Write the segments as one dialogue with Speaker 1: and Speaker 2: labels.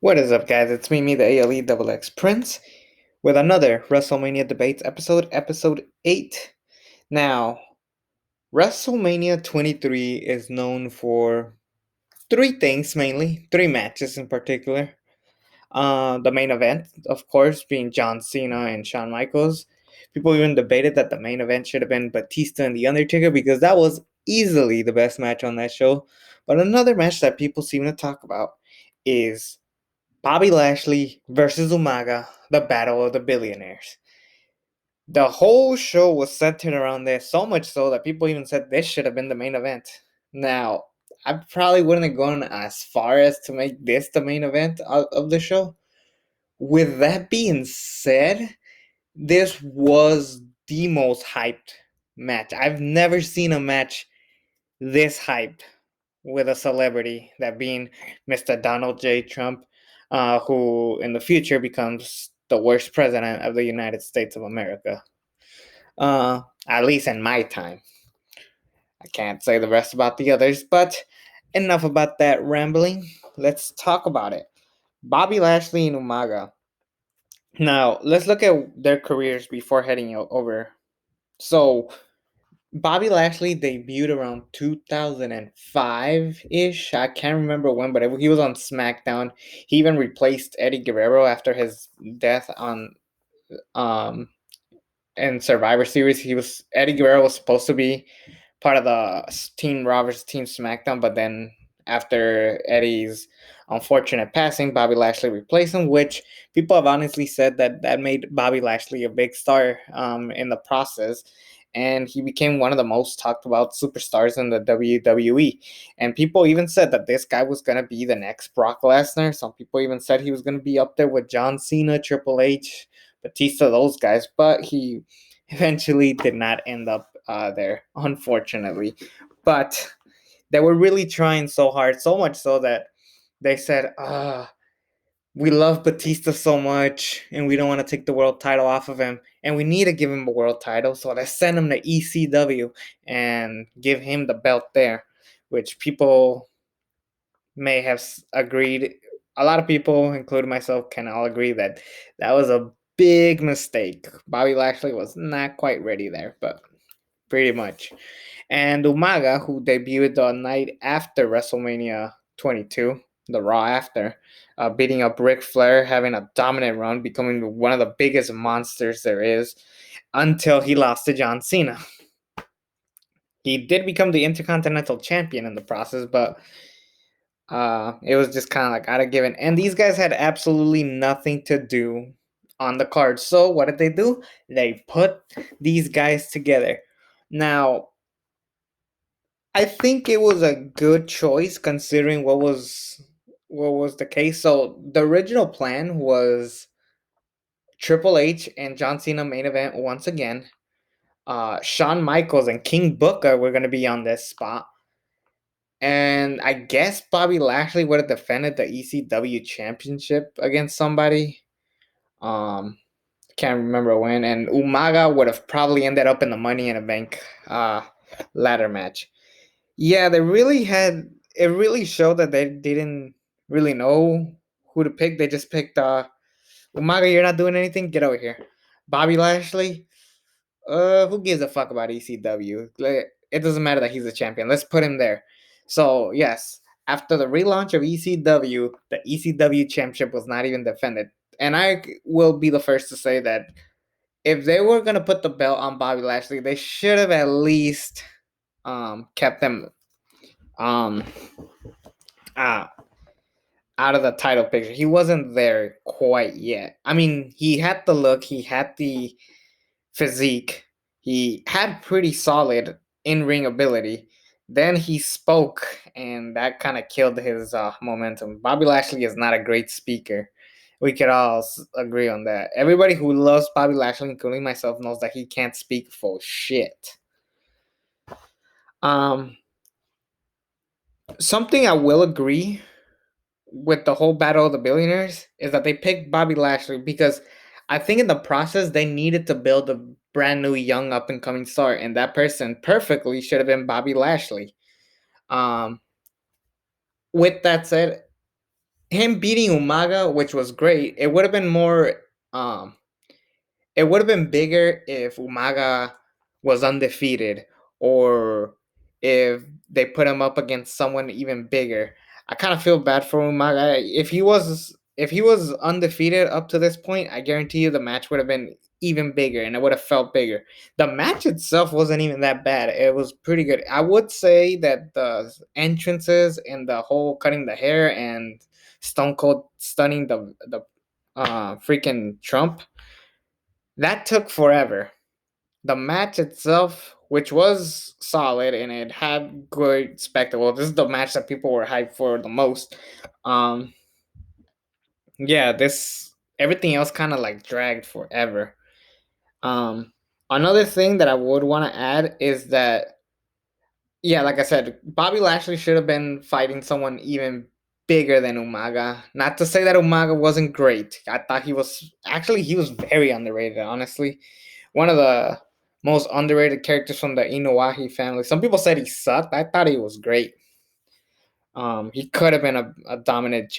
Speaker 1: What is up, guys? It's me, the ALE Double X Prince, with another WrestleMania Debates episode 8. Now, WrestleMania 23 is known for three things mainly, three matches in particular. The main event, of course, being John Cena and Shawn Michaels. People even debated that the main event should have been Batista and The Undertaker because that was easily the best match on that show. But another match that people seem to talk about is Bobby Lashley versus Umaga, the Battle of the Billionaires. The whole show was centered around this, so much so that people even said this should have been the main event. Now, I probably wouldn't have gone as far as to make this the main event of the show. With that being said, this was the most hyped match. I've never seen a match this hyped with a celebrity, that being Mr. Donald J. Trump, who in the future becomes the worst president of the United States of America. At least in my time. I can't say the rest about the others, but enough about that rambling. Let's talk about it. Bobby Lashley and Umaga. Now, let's look at their careers before heading over. So, Bobby Lashley debuted around 2005 ish. I can't remember when, but he was on SmackDown. He even replaced Eddie Guerrero after his death on um in Survivor Series. Eddie Guerrero was supposed to be part of the Team Raw versus Team SmackDown, but then after Eddie's unfortunate passing, Bobby Lashley replaced him, which people have honestly said that made Bobby Lashley a big star in the process. And he became one of the most talked about superstars in the WWE. And people even said that this guy was going to be the next Brock Lesnar. Some people even said he was going to be up there with John Cena, Triple H, Batista, those guys. But he eventually did not end up there, unfortunately. But they were really trying so hard, so much so that they said, we love Batista so much and we don't want to take the world title off of him. And we need to give him a world title. So let's send him to ECW and give him the belt there, which people may have agreed. A lot of people, including myself, can all agree that that was a big mistake. Bobby Lashley was not quite ready there, but pretty much. And Umaga, who debuted the night after WrestleMania 22, the Raw after, beating up Ric Flair, having a dominant run, becoming one of the biggest monsters there is, until he lost to John Cena. He did become the Intercontinental Champion in the process, but it was just kind of like out of given. And these guys had absolutely nothing to do on the card. So what did they do? They put these guys together. Now, I think it was a good choice considering what was the case. So the original plan was Triple H and John Cena main event once again. Shawn Michaels and King Booker were gonna be on this spot. And I guess Bobby Lashley would have defended the ECW championship against somebody. Um can't remember when. And Umaga would have probably ended up in the Money in the Bank ladder match. Yeah, it really showed that they didn't really know who to pick. They just picked Umaga, you're not doing anything, get over here. Bobby Lashley, who gives a fuck about ECW? It doesn't matter that he's a champion. Let's put him there. So yes, after the relaunch of ECW, the ECW championship was not even defended. And I will be the first to say that if they were gonna put the belt on Bobby Lashley, they should have at least kept them um uh, out of the title picture. He wasn't there quite yet. I mean, he had the look, he had the physique, he had pretty solid in ring ability. Then he spoke, and that kind of killed his momentum. Bobby Lashley is not a great speaker. We could all agree on that. Everybody who loves Bobby Lashley, including myself, knows that he can't speak full shit. Um, Something I will agree with the whole Battle of the Billionaires is that they picked Bobby Lashley because I think in the process they needed to build a brand new young up and coming star, and that person perfectly should have been Bobby Lashley. Um, with that said, him beating Umaga, which was great. It would have been more. It would have been bigger if Umaga was undefeated, or if they put him up against someone even bigger. I kind of feel bad for Umaga. If he was undefeated up to this point, I guarantee you the match would have been even bigger and it would have felt bigger. The match itself wasn't even that bad. It was pretty good. I would say that the entrances and the whole cutting the hair and Stone Cold stunning the freaking Trump, that took forever. The match itself, which was solid and it had good spectacle, this is the match that people were hyped for the most. Um, yeah, this everything else kind of like dragged forever. Um, Another thing that I would want to add is that, yeah, like I said, Bobby Lashley should have been fighting someone even bigger than Umaga. Not to say that Umaga wasn't great. I thought he was very underrated, honestly. One of the most underrated characters from the Inowahi family. Some people said he sucked. I thought he was great. He could have been a dominant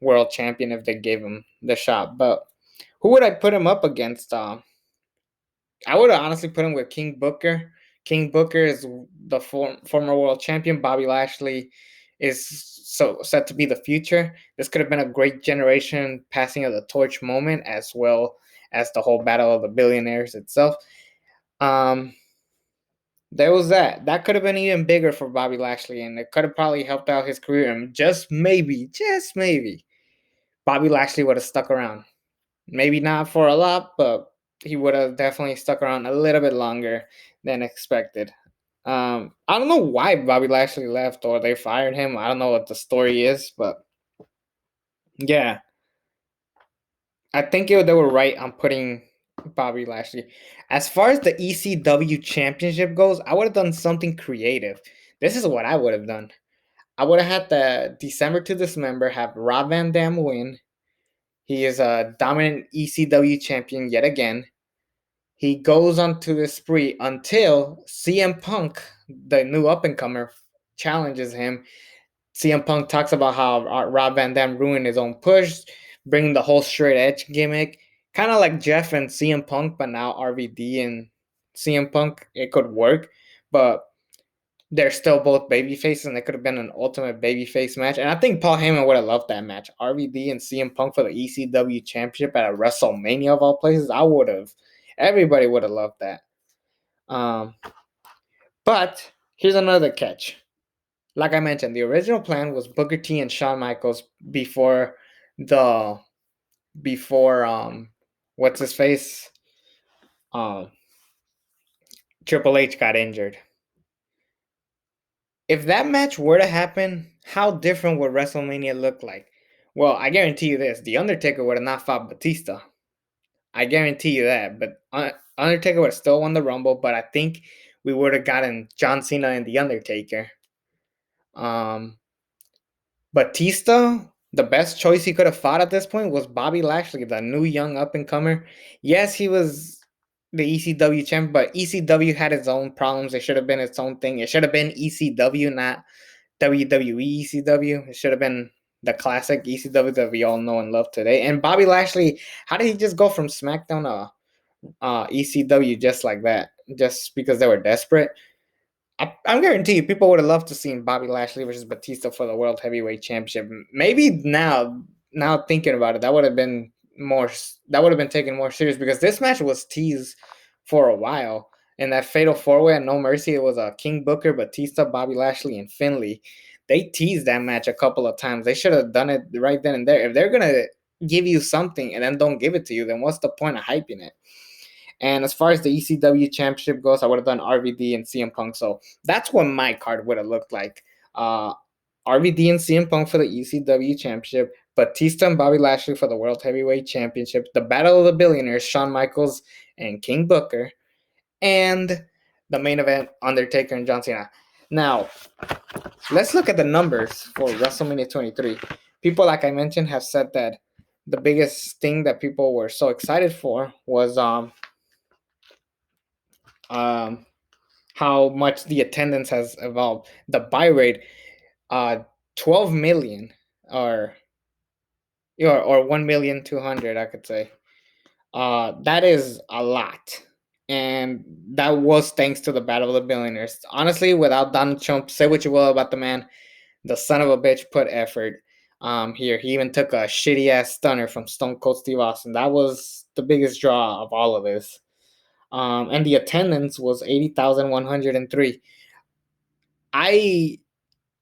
Speaker 1: world champion if they gave him the shot. But who would I put him up against? I would have honestly put him with King Booker. King Booker is the former world champion. Bobby Lashley is so set to be the future. This could have been a great generation passing of the torch moment, as well as the whole battle of the billionaires itself. Um, there was that. That could have been even bigger for Bobby Lashley, and it could have probably helped out his career. And just maybe, Bobby Lashley would have stuck around. Maybe not for a lot, but he would have definitely stuck around a little bit longer than expected. I don't know why Bobby Lashley left or they fired him. I don't know what the story is, but yeah, I think they were right on putting Bobby Lashley. As far as the ECW championship goes, I would have done something creative. This is what I would have done. I would have had the December to Dismember have Rob Van Dam win. He is a dominant ECW champion yet again. He goes on to the spree until CM Punk, the new up and comer, challenges him. CM Punk talks about how Rob Van Dam ruined his own push, bringing the whole straight edge gimmick, kind of like Jeff and CM Punk, but now RVD and CM Punk. It could work, but they're still both babyfaces, and it could have been an ultimate babyface match. And I think Paul Heyman would have loved that match. RVD and CM Punk for the ECW Championship at a WrestleMania of all places. I would have. Everybody would have loved that. Um, but here's another catch. Like I mentioned, the original plan was Booker T and Shawn Michaels before the before what's his face um Triple H got injured. If that match were to happen, how different would WrestleMania look like? Well, I guarantee you this: the Undertaker would have not fought Batista. I guarantee you that. But Undertaker would have still won the Rumble. But I think we would have gotten John Cena and the Undertaker. Um, Batista, the best choice he could have fought at this point was Bobby Lashley, the new young up and comer. Yes, he was the ECW champ, but ECW had its own problems. It should have been its own thing. It should have been ECW, not WWE ECW. It should have been the classic ECW that we all know and love today. And Bobby Lashley, how did he just go from SmackDown to ECW just like that? Just because they were desperate? I'm guarantee you, people would have loved to see Bobby Lashley versus Batista for the World Heavyweight Championship. Maybe now thinking about it, that would have been more. That would have been taken more serious because this match was teased for a while. In that Fatal 4-Way at No Mercy, it was a King Booker, Batista, Bobby Lashley, and Finlay. They teased that match a couple of times. They should have done it right then and there. If they're gonna give you something and then don't give it to you, then what's the point of hyping it? And as far as the ECW championship goes, I would have done RVD and CM Punk. So that's what my card would have looked like. RVD and CM Punk for the ECW championship, Batista and Bobby Lashley for the World Heavyweight Championship, the Battle of the Billionaires, Shawn Michaels and King Booker, and the main event, Undertaker and John Cena. Now, let's look at the numbers for WrestleMania 23. People, like I mentioned, have said that the biggest thing that people were so excited for was um, how much the attendance has evolved. The buy rate, uh, 12 million, or or 1,200,000, I could say. That is a lot. And that was thanks to the Battle of the Billionaires. Honestly, without Donald Trump, say what you will about the man, the son of a bitch put effort. Here, he even took a shitty ass stunner from Stone Cold Steve Austin. That was the biggest draw of all of this. And the attendance was 80,103. I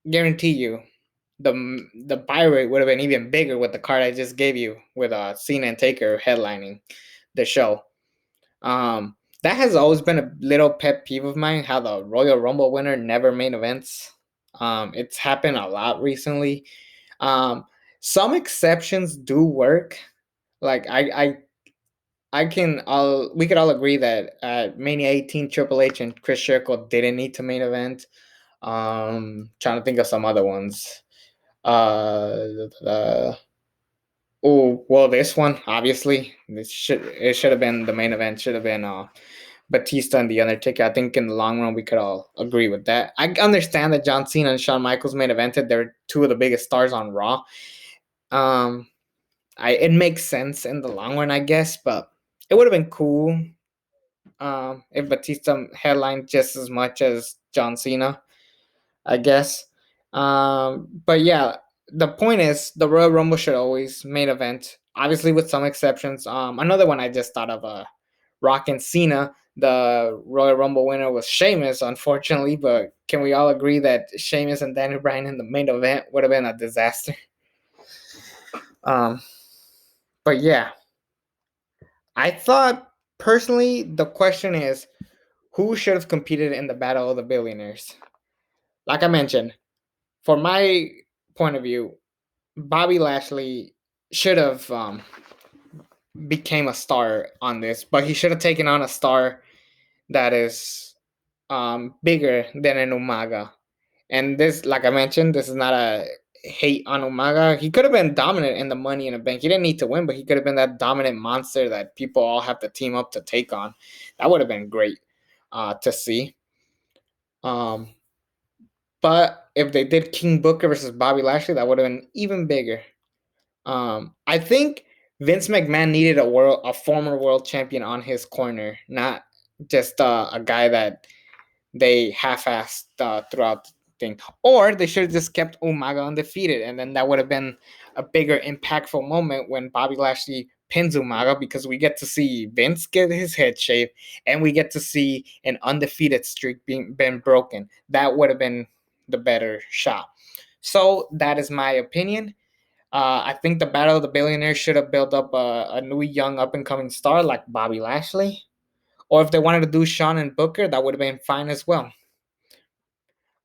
Speaker 1: guarantee you, the buy rate would have been even bigger with the card I just gave you, with Cena and Taker headlining the show. That has always been a little pet peeve of mine. How the Royal Rumble winner never main events. It's happened a lot recently. Um, some exceptions do work. Like I can all we could all agree that at Mania 18, Triple H and Chris Jericho didn't need to main event. Trying to think of some other ones. Uh, oh well, this one obviously it should have been the main event. Should have been Batista and the Undertaker. I think in the long run we could all agree with that. I understand that John Cena and Shawn Michaels main evented. They're two of the biggest stars on Raw. Um, it makes sense in the long run, I guess, but it would have been cool if Batista headlined just as much as John Cena, I guess. But yeah, the point is the Royal Rumble should always main event, obviously with some exceptions. Another one I just thought of, Rock and Cena. The Royal Rumble winner was Sheamus, unfortunately, but can we all agree that Sheamus and Daniel Bryan in the main event would have been a disaster? Um, but yeah, I thought personally the question is who should have competed in the Battle of the Billionaires? Like I mentioned, from my point of view, Bobby Lashley should have became a star on this, but he should have taken on a star that is bigger than an Umaga. And this, like I mentioned, this is not a hate on Umaga. He could have been dominant in the Money in the Bank. He didn't need to win, but he could have been that dominant monster that people all have to team up to take on. That would have been great to see. Um, but if they did King Booker versus Bobby Lashley, that would have been even bigger. I think Vince McMahon needed a former world champion on his corner, not just a guy that they half-assed throughout the thing. Or they should have just kept Umaga undefeated, and then that would have been a bigger, impactful moment when Bobby Lashley pins Umaga, because we get to see Vince get his head shaved, and we get to see an undefeated streak being been broken. That would have been the better shot. So that is my opinion. I think the Battle of the Billionaires should have built up a new young up and coming star like Bobby Lashley. Or if they wanted to do Shawn and Booker, that would have been fine as well.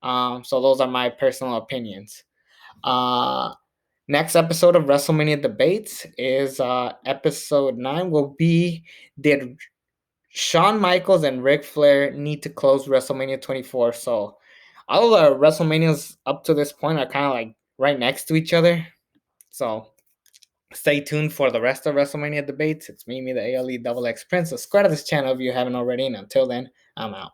Speaker 1: So those are my personal opinions. Uh, Next episode of WrestleMania Debates is episode 9 will be, did Shawn Michaels and Ric Flair need to close WrestleMania 24? So all the WrestleManias up to this point are kind of like right next to each other. So stay tuned for the rest of WrestleMania Debates. It's me, the ALE Double X Prince. Subscribe to this channel if you haven't already. And until then, I'm out.